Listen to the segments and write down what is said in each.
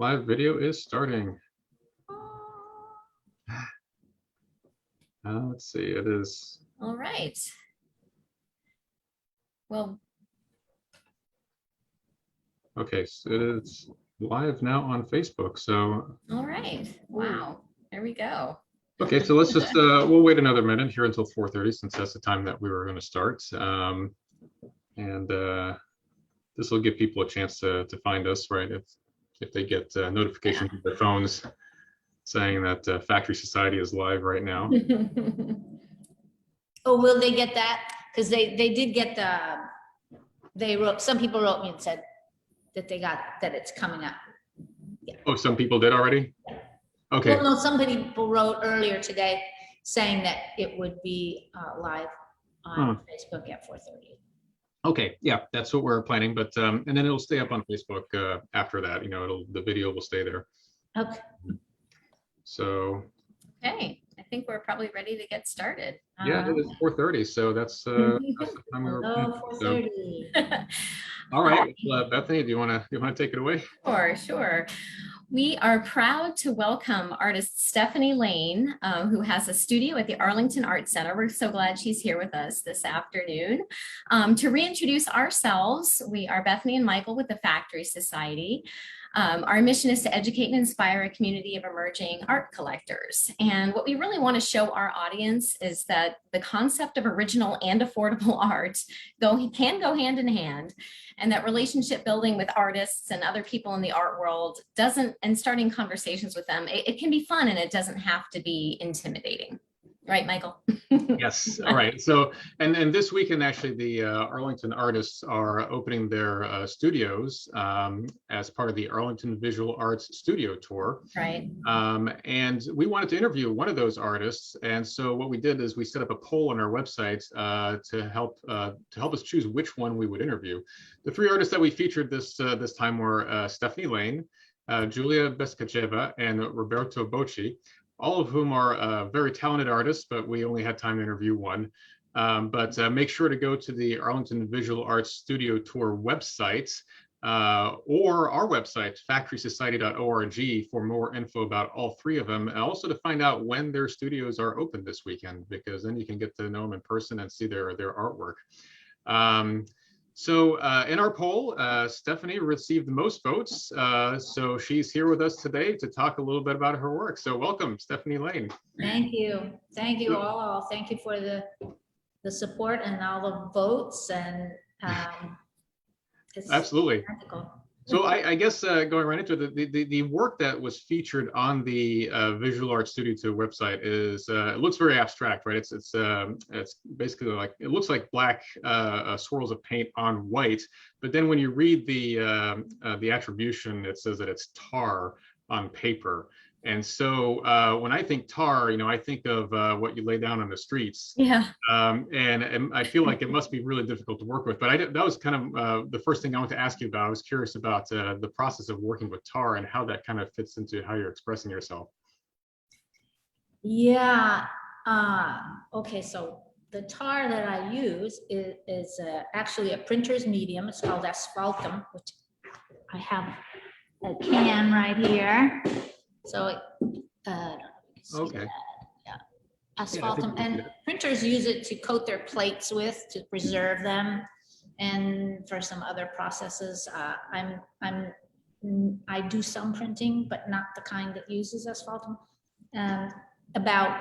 Live video is starting. Let's see, it is. All right. Well, Okay, so it is live now on Facebook. So, all right. Wow. There we go. okay, so let's just, we'll wait another minute here until 4:30 since that's the time that we were going to start. And this will give people a chance to find us, right? If they get notifications on their phones saying that Factory Society is live right now. Oh, will they get that? Because they did get some people wrote me and said that they got that it's coming up. Yeah. Oh, some people did already? Okay. Well, no, some people wrote earlier today saying that it would be live on Facebook at 4:30. Okay, yeah, that's what we're planning, but and then it'll stay up on Facebook after that. You know, the video will stay there. Okay. So. Okay, I think we're probably ready to get started. Yeah, it is 4:30, so that's the time we were. Hello, 4:30. So. All right, Bethany, do you want to take it away? Sure. We are proud to welcome artist Stephanie Lane, who has a studio at the Arlington Art Center. We're so glad she's here with us this afternoon. To reintroduce ourselves, we are Bethany and Michael with the Factory Society. Our mission is to educate and inspire a community of emerging art collectors. And what we really want to show our audience is that the concept of original and affordable art can go hand in hand, and that relationship building with artists and other people in the art world and starting conversations with them, it can be fun and it doesn't have to be intimidating. Right, Michael? Yes. All right. So, and this weekend, actually, the Arlington artists are opening their studios as part of the Arlington Visual Arts Studio Tour. Right. And we wanted to interview one of those artists. And so what we did is we set up a poll on our website to help us choose which one we would interview. The three artists that we featured this time were Stephanie Lane, Julia Beskacheva, and Roberto Bocci, all of whom are very talented artists, but we only had time to interview one. But make sure to go to the Arlington Visual Arts Studio Tour website or our website, factorysociety.org, for more info about all three of them, and also to find out when their studios are open this weekend, because then you can get to know them in person and see their artwork. So in our poll, Stephanie received the most votes. So she's here with us today to talk a little bit about her work. So welcome, Stephanie Lane. Thank you. Thank you all. Thank you for the support and all the votes. And it's absolutely. practical. So I guess going right into it, the work that was featured on the Visual Art Studio Tour website is it looks very abstract, right? It's basically like, it looks like black swirls of paint on white, but then when you read the attribution, it says that it's tar on paper. And so when I think tar, you know, I think of what you lay down on the streets. Yeah. And I feel like it must be really difficult to work with. But that was kind of the first thing I wanted to ask you about. I was curious about the process of working with tar and how that kind of fits into how you're expressing yourself. Yeah. Okay, so the tar that I use is actually a printer's medium. It's called asphaltum, which I have a can right here. So, okay. Yeah, asphaltum, and printers use it to coat their plates with to preserve them, and for some other processes. I do some printing, but not the kind that uses asphaltum. About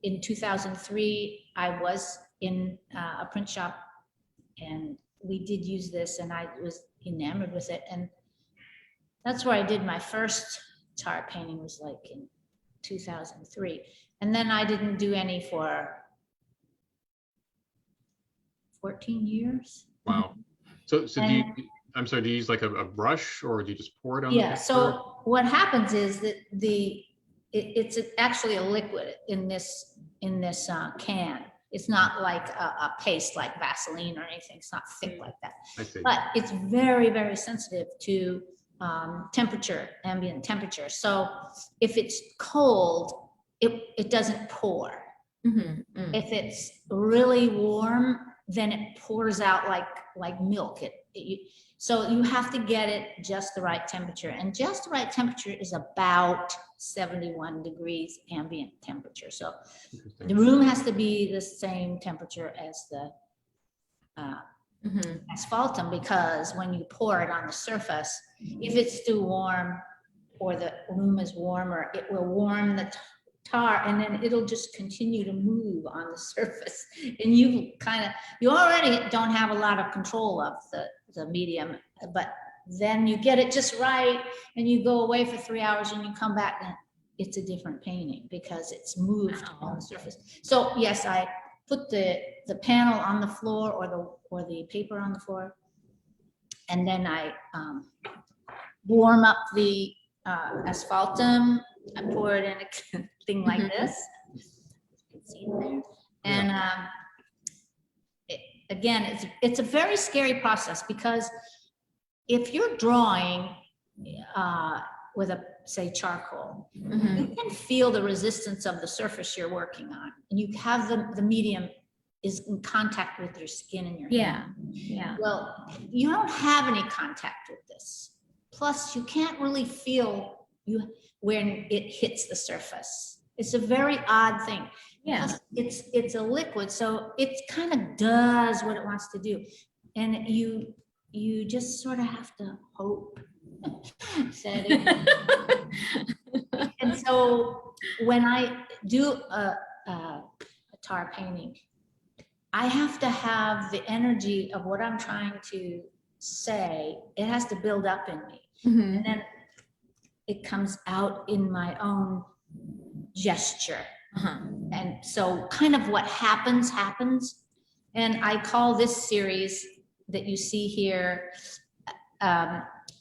in 2003, I was in a print shop, and we did use this, and I was enamored with it, and that's where I did my first tar painting, was like in 2003. And then I didn't do any for 14 years. Wow. So do you, I'm sorry, do you use like a brush, or do you just pour it on? Yeah, so what happens is that it's actually a liquid in this can. It's not like a paste like Vaseline or anything. It's not thick like that. I see. But it's very, very sensitive to temperature, ambient temperature. So if it's cold, it doesn't pour. Mm-hmm. If it's really warm, then it pours out like milk. So you have to get it just the right temperature, and just the right temperature is about 71 degrees ambient temperature. So the room has to be the same temperature as the asphaltum, because when you pour it on the surface, if it's too warm or the room is warmer, it will warm the tar, and then it'll just continue to move on the surface. And you already don't have a lot of control of the medium, but then you get it just right, and you go away for 3 hours and you come back and it's a different painting because it's moved on the surface. So yes, I put the panel on the floor or the paper on the floor, and then I warm up the asphaltum. I pour it in a thing like this. You can see it there. And again, it's a very scary process, because if you're drawing with say charcoal, you can feel the resistance of the surface you're working on, and you have the medium is in contact with your skin and your hand. Yeah. Well, you don't have any contact with this. Plus, you can't really feel when it hits the surface. It's a very odd thing. Yeah. Plus, it's a liquid, so it kind of does what it wants to do, and you just sort of have to hope. And so when I do a tar painting, I have to have the energy of what I'm trying to say. It has to build up in me, and then it comes out in my own gesture. And so kind of what happens. And I call this series that you see here,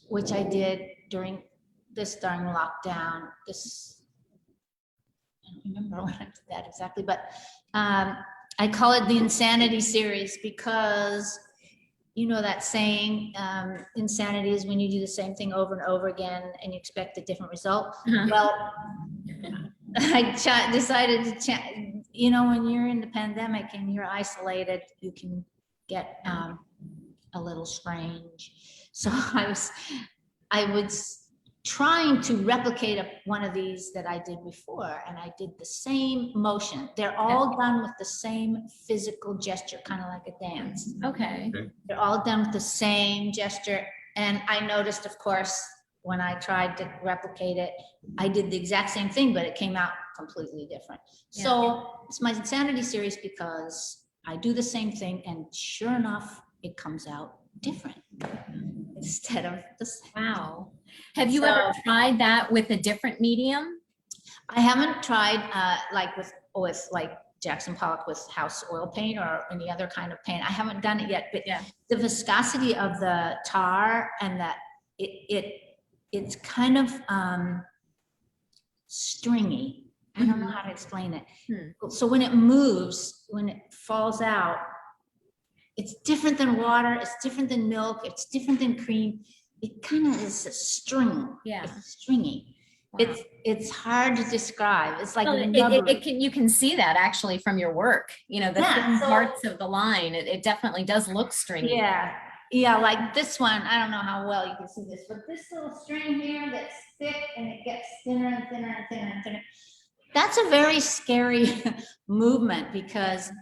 which I did during lockdown. I don't remember when I did that exactly, but I call it the Insanity series, because you know that saying, insanity is when you do the same thing over and over again and you expect a different result. Well, I decided to, when you're in the pandemic and you're isolated, you can get a little strange. So I was trying to replicate one of these that I did before, and I did the same motion. They're all done with the same physical gesture, kind of like a dance. Okay. They're all done with the same gesture. And I noticed, of course, when I tried to replicate it, I did the exact same thing, but it came out completely different. Yeah. So it's my Insanity series, because I do the same thing, and sure enough, it comes out different instead of the same. Wow. Have you ever tried that with a different medium? I haven't tried like with like Jackson Pollock with house oil paint or any other kind of paint. I haven't done it yet, but the viscosity of the tar and that it's kind of stringy. I don't know how to explain it. So when it moves, when it falls out, it's different than water, it's different than milk, it's different than cream. It kind of is a string. Yeah. It's stringy. Wow. It's hard to describe. It's like you can see that actually from your work. The thin parts of the line. It definitely does look stringy. Yeah, like this one. I don't know how well you can see this, but this little string here that's thick and it gets thinner and thinner and thinner and thinner. That's a very scary movement, because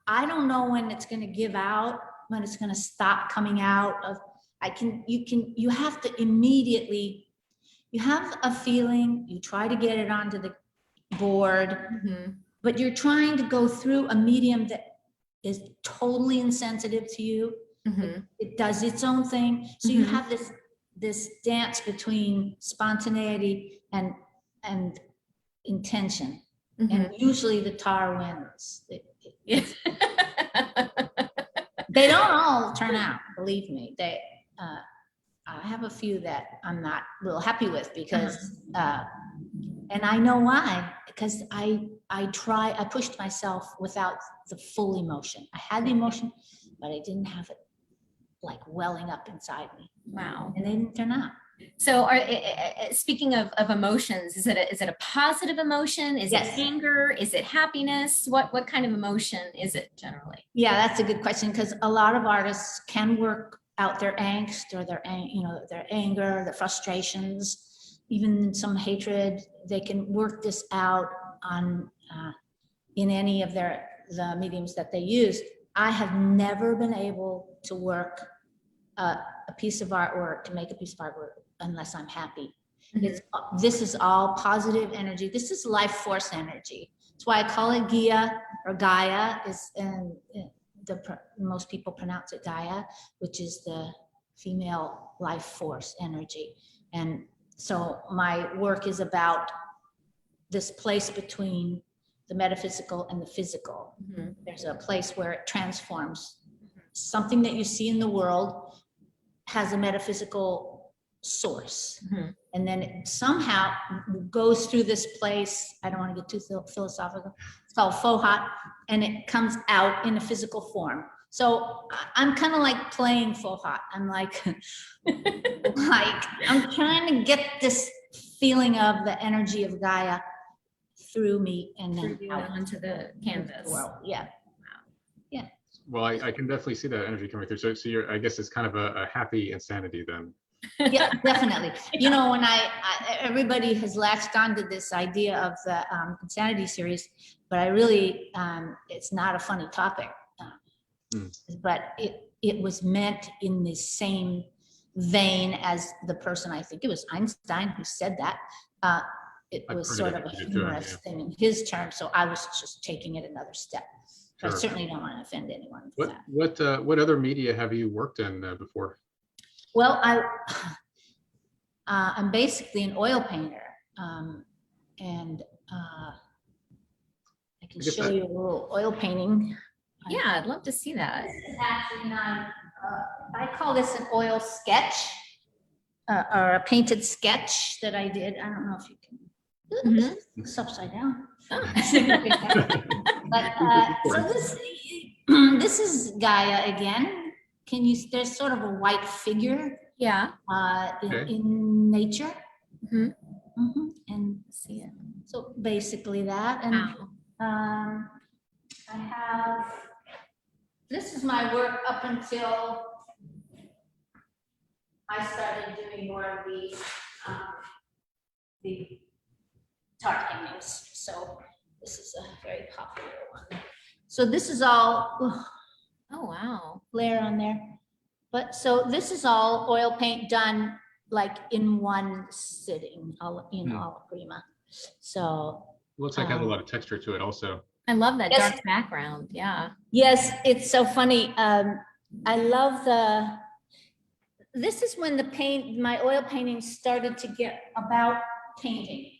I don't know when it's going to give out, when it's going to stop coming out of. You have to immediately. You have a feeling, you try to get it onto the board, but you're trying to go through a medium that is totally insensitive to you. It does its own thing. So you have this dance between spontaneity and intention. And usually the tar wins. They don't all turn out, believe me. I have a few that I'm not real happy with, because, and I know why, because I pushed myself without the full emotion. I had the emotion, but I didn't have it like welling up inside me. Wow. And they didn't turn out. So speaking of emotions, is it a positive emotion? Is Yes. it anger? Is it happiness? What kind of emotion is it generally? Yeah, that's a good question, because a lot of artists can work out their angst or their anger, their frustrations, even some hatred. They can work this out on in any of the mediums that they use. I have never been able to work a piece of artwork, to make a piece of artwork, unless I'm happy. This is all positive energy. This is life force energy. That's why I call it Gaia, or Gaia is, most people pronounce it Gaia, which is the female life force energy. And so my work is about this place between the metaphysical and the physical. There's a place where it transforms. Something that you see in the world has a metaphysical source. And then it somehow goes through this place. I don't want to get too philosophical. It's called Fohat, and it comes out in a physical form. So I'm kind of like playing Fohat. I'm like, I'm trying to get this feeling of the energy of Gaia through me and then out onto the canvas. Yeah. Well, I can definitely see that energy coming through. So you're, I guess it's kind of a happy insanity then. Yeah, definitely. You know, when everybody has latched onto this idea of the insanity series, but I really, it's not a funny topic, but it was meant in the same vein as the person, I think it was Einstein who said that. It was sort of a humorous thing in his terms, so I was just taking it another step. Sure. I certainly don't want to offend anyone. What other media have you worked in before? Well, I'm basically an oil painter, and I can show you a little oil painting. Yeah, I'd love to see that. This is actually I call this an oil sketch, or a painted sketch that I did. I don't know if you can. It's upside down. Oh. But so this is Gaia again. There's sort of a white figure. Yeah. In nature. And see it. So basically that. And I have, this is my work up until I started doing more of the tart paintings. So this is a very popular one. So this is all, oh wow, glare on there. But so this is all oil paint done like in one sitting, in Alaprima. So looks like it has a lot of texture to it also. I love that dark background. Yeah. Yes, it's so funny. I love this is when my oil paintings started to get about painting.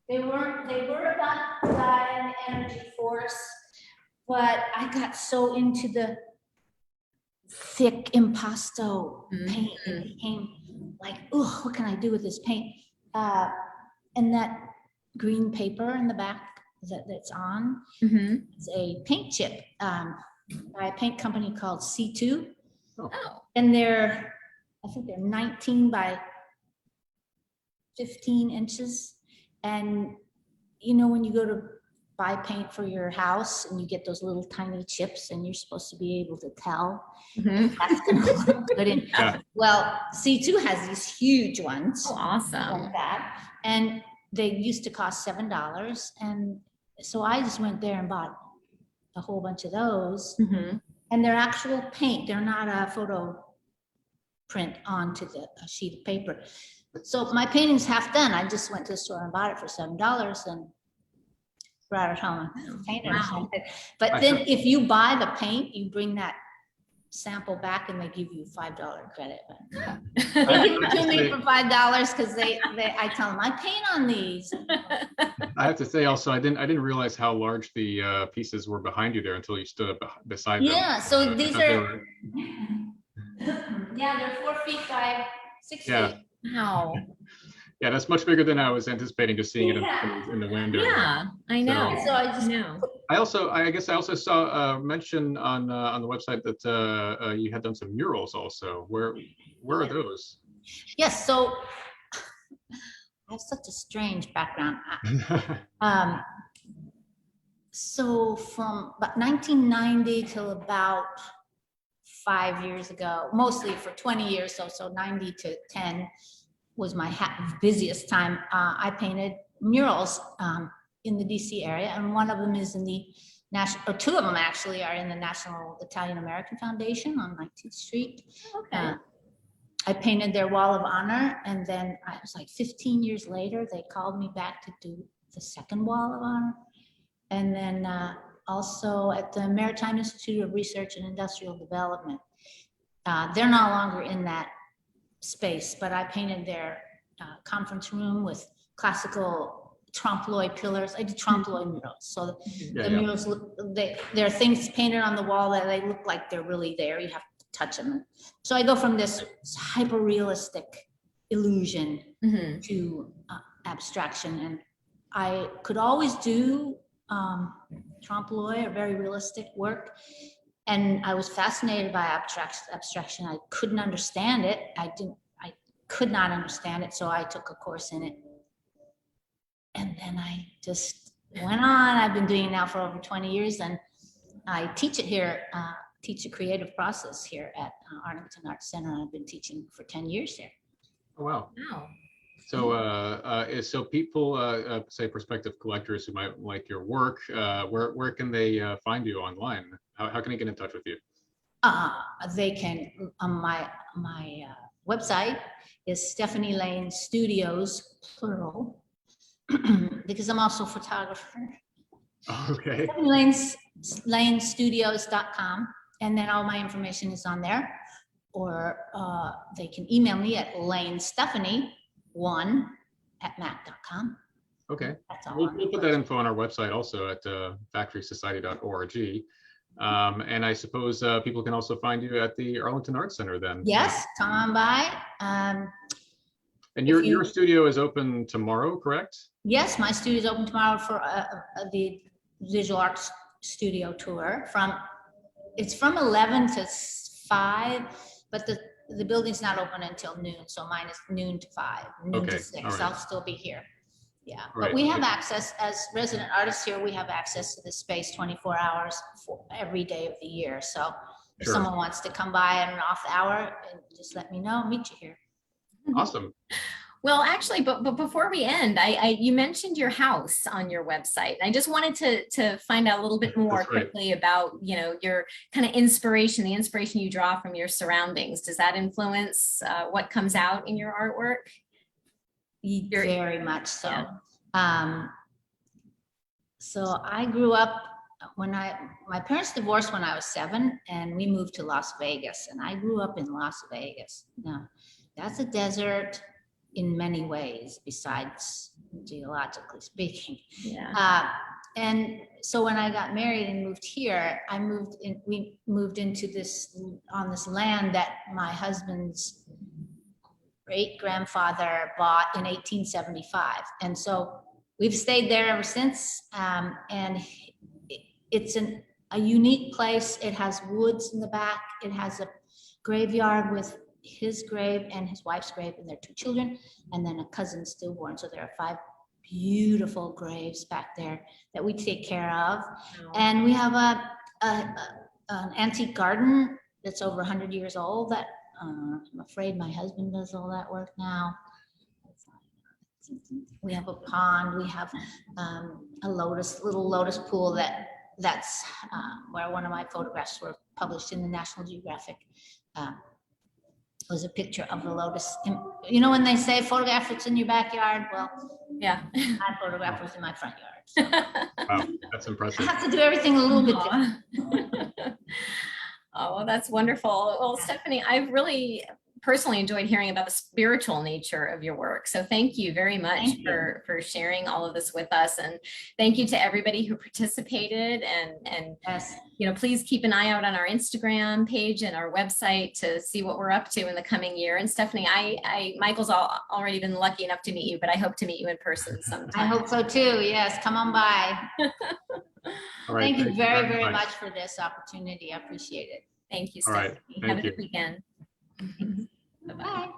They were about Gaia and energy force, but I got so into the thick impasto paint. It became like, oh, what can I do with this paint? And that green paper in the back that's on, it's a paint chip by a paint company called C2. Oh. And I think they're 19 by 15 inches. And you know, when you go to buy paint for your house and you get those little tiny chips and you're supposed to be able to tell that's gonna look good. Well, C2 has these huge ones. Oh, awesome. Like that. And they used to cost $7. And so I just went there and bought a whole bunch of those. And they're actual paint. They're not a photo print onto a sheet of paper. So my painting's half done. I just went to the store and bought it for $7 and brought it home and painted it. But then if you buy the paint, you bring that sample back and they give you $5 credit. They give it to me for $5 because I tell them I paint on these. I have to say also, I didn't realize how large the pieces were behind you there until you stood up beside them. Yeah, so these are they're 4 feet by 6 feet. Wow. Yeah, that's much bigger than I was anticipating, just seeing it in the window. Yeah, I know. So I just know. I guess I also saw mention on the website that you had done some murals also. Where are those? Yes, so I have such a strange background. Um, so from about 1990 till about 5 years ago, mostly for 20 years, so 90 to 10 was my busiest time. I painted murals in the DC area, and one of them is in the national, or two of them actually are in the National Italian American Foundation on 19th Street. Okay. I painted their wall of honor, and then I was like 15 years later, they called me back to do the second wall of honor. And then also at the Maritime Institute of Research and Industrial Development. They're no longer in that space, but I painted their conference room with classical trompe-l'oeil pillars. I did trompe-l'oeil murals. So the murals, there are things painted on the wall that they look like they're really there. You have to touch them. So I go from this hyper-realistic illusion to abstraction. And I could always do trompe-l'oeil or very realistic work. And I was fascinated by abstraction. I couldn't understand it. I could not understand it. So I took a course in it. And then I just went on. I've been doing it now for over 20 years, and I teach it here, teach a creative process here at Arlington Arts Center. I've been teaching for 10 years here. Oh, wow. Wow. So people, say prospective collectors who might like your work, where can they find you online? How can they get in touch with you? They can, my website is Stephanie Lane Studios, plural, because I'm also a photographer. Okay. StephanieLaneStudios.com, and then all my information is on there. Or they can email me at lanestephanie1@mac.com. Okay. That's all. We'll put that info on our website also at factorysociety.org. And I suppose people can also find you at the Arlington Arts Center then. Yes, come on by. And your studio is open tomorrow, correct? Yes, my studio is open tomorrow for the visual arts studio tour. It's from 11 to 5, but the building's not open until noon. So mine is noon to 5, noon to 6. Right. I'll still be here. Yeah, Right. But we have access as resident artists here. We have access to this space 24 hours for every day of the year. So if someone wants to come by at an off hour, just let me know. I'll meet you here. Awesome. Well, actually, but before we end, you mentioned your house on your website. I just wanted to find out a little bit more quickly about, your kind of inspiration, the inspiration you draw from your surroundings. Does that influence what comes out in your artwork? Very much so. Yeah. So I grew up my parents divorced when I was 7, and we moved to Las Vegas, and I grew up in Las Vegas. Now, that's a desert in many ways, besides geologically speaking. Yeah. And so when I got married and moved here, we moved into this land that my husband's great-grandfather bought in 1875. And so we've stayed there ever since. And it's a unique place. It has woods in the back. It has a graveyard with his grave and his wife's grave and their 2 children, and then a cousin stillborn. So there are 5 beautiful graves back there that we take care of. Oh. And we have an antique garden that's over 100 years old that I'm afraid my husband does all that work now. We have a pond. We have a little lotus pool that's where one of my photographs were published in the National Geographic. Was a picture of the lotus. When they say photograph what's in your backyard, well, yeah, my photograph was in my front yard. So. Wow, that's impressive. I have to do everything a little bit different. Oh, well, that's wonderful. Well, Stephanie, I've really personally enjoyed hearing about the spiritual nature of your work. So thank you very much for sharing all of this with us. And thank you to everybody who participated. And yes. Please keep an eye out on our Instagram page and our website to see what we're up to in the coming year. And Stephanie, Michael's already been lucky enough to meet you, but I hope to meet you in person sometime. I hope so too. Yes, come on by. All right, thank you very, very much for this opportunity. I appreciate it. Thank you, Stephanie. Have a good weekend. Bye.